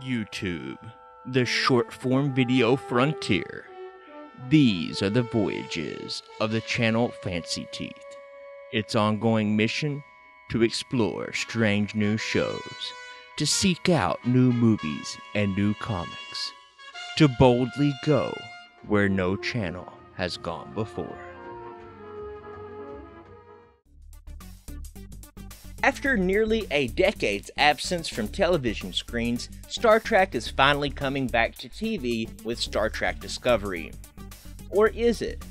YouTube, the short-form video frontier. These are the voyages of the channel Fancy Teeth. Its ongoing mission to explore strange new shows, to seek out new movies and new comics, to boldly go where no channel has gone before. After nearly a decade's absence from television screens, Star Trek is finally coming back to TV with Star Trek Discovery. Or is it?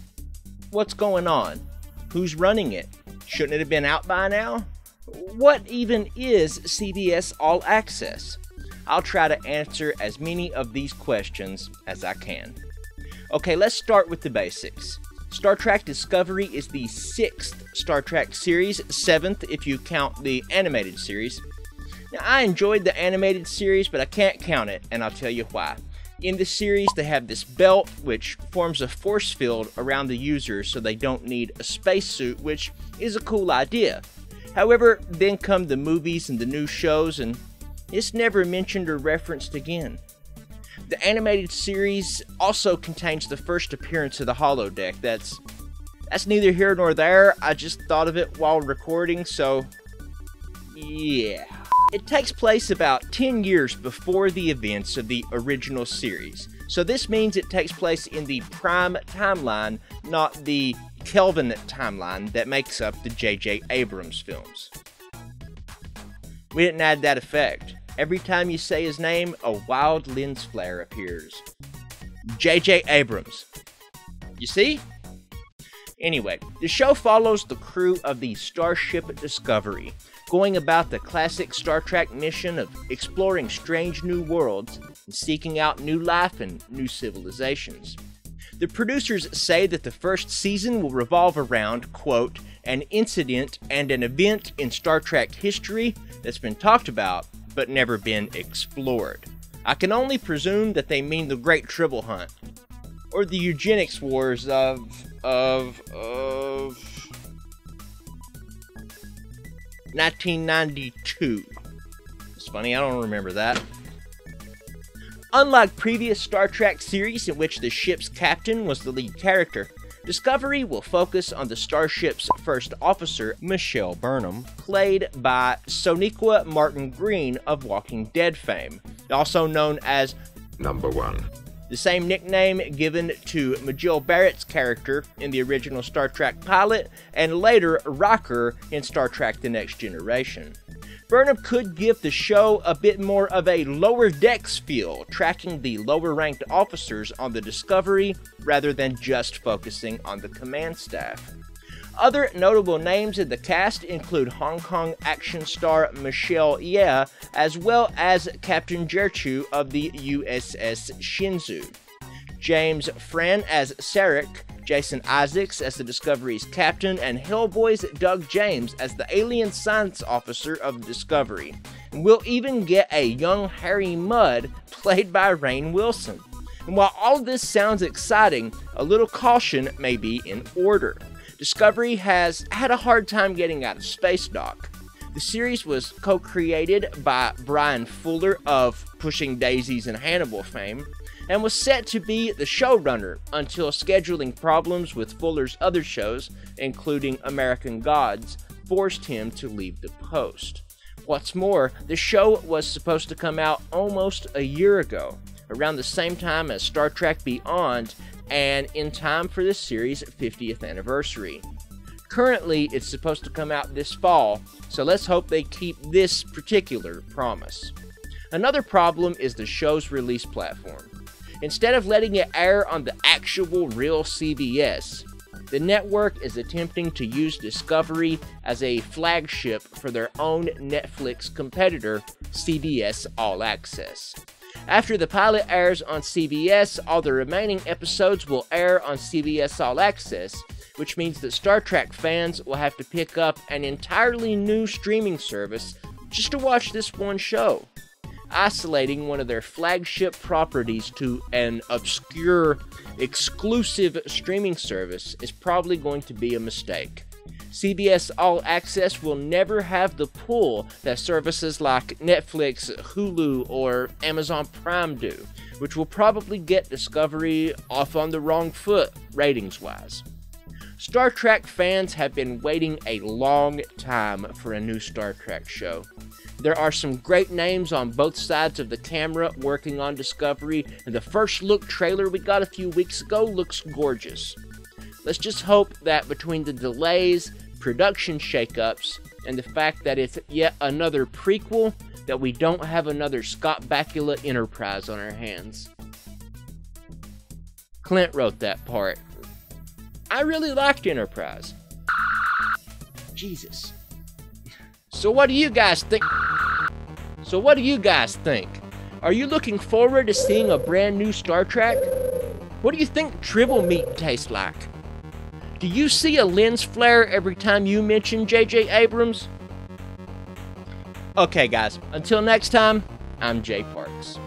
What's going on? Who's running it? Shouldn't it have been out by now? What even is CBS All Access? I'll try to answer as many of these questions as I can. Okay, let's start with the basics. Star Trek Discovery is the 6th Star Trek series, 7th if you count the animated series. Now, I enjoyed the animated series, but I can't count it, and I'll tell you why. In the series, they have this belt, which forms a force field around the user so they don't need a spacesuit, which is a cool idea. However, then come the movies and the new shows, and it's never mentioned or referenced again. The animated series also contains the first appearance of the holodeck. That's neither here nor there. I just thought of it while recording, so yeah. It takes place about 10 years before the events of the original series. So this means it takes place in the Prime timeline, not the Kelvin timeline that makes up the J.J. Abrams films. We didn't add that effect. Every time you say his name, a wild lens flare appears. J.J. Abrams. You see? Anyway, the show follows the crew of the Starship Discovery, going about the classic Star Trek mission of exploring strange new worlds and seeking out new life and new civilizations. The producers say that the first season will revolve around, quote, an incident and an event in Star Trek history that's been talked about but never been explored. I can only presume that they mean the Great Tribble Hunt, or the eugenics wars of 1992. It's funny, I don't remember that. Unlike previous Star Trek series in which the ship's captain was the lead character, Discovery will focus on the starship's first officer, Michelle Burnham, played by Sonequa Martin Green of Walking Dead fame, also known as Number One. The same nickname given to Majel Barrett's character in the original Star Trek pilot, and later Rocker in Star Trek The Next Generation. Burnham could give the show a bit more of a lower decks feel, tracking the lower ranked officers on the Discovery rather than just focusing on the command staff. Other notable names in the cast include Hong Kong action star Michelle Yeoh, as well as Captain Jerchu of the USS Shenzhou, James Fran as Sarek, Jason Isaacs as the Discovery's captain, and Hellboy's Doug James as the alien science officer of the Discovery. And we'll even get a young Harry Mudd, played by Rainn Wilson. And while all this sounds exciting, a little caution may be in order. Discovery has had a hard time getting out of space dock. The series was co-created by Brian Fuller of Pushing Daisies and Hannibal fame, and was set to be the showrunner until scheduling problems with Fuller's other shows, including American Gods, forced him to leave the post. What's more, the show was supposed to come out almost a year ago, around the same time as Star Trek Beyond, and in time for the series' 50th anniversary. Currently, it's supposed to come out this fall, so let's hope they keep this particular promise. Another problem is the show's release platform. Instead of letting it air on the actual real CBS, the network is attempting to use Discovery as a flagship for their own Netflix competitor, CBS All Access. After the pilot airs on CBS, all the remaining episodes will air on CBS All Access, which means that Star Trek fans will have to pick up an entirely new streaming service just to watch this one show. Isolating one of their flagship properties to an obscure, exclusive streaming service is probably going to be a mistake. CBS All Access will never have the pull that services like Netflix, Hulu, or Amazon Prime do, which will probably get Discovery off on the wrong foot ratings-wise. Star Trek fans have been waiting a long time for a new Star Trek show. There are some great names on both sides of the camera working on Discovery, and the first look trailer we got a few weeks ago looks gorgeous. Let's just hope that between the delays, production shakeups, and the fact that it's yet another prequel, that we don't have another Scott Bakula Enterprise on our hands. Clint wrote that part. I really liked Enterprise. Jesus. So what do you guys think? Are you looking forward to seeing a brand new Star Trek? What do you think tribble meat tastes like? Do you see a lens flare every time you mention J.J. Abrams? Okay guys, until next time, I'm Jay Parks.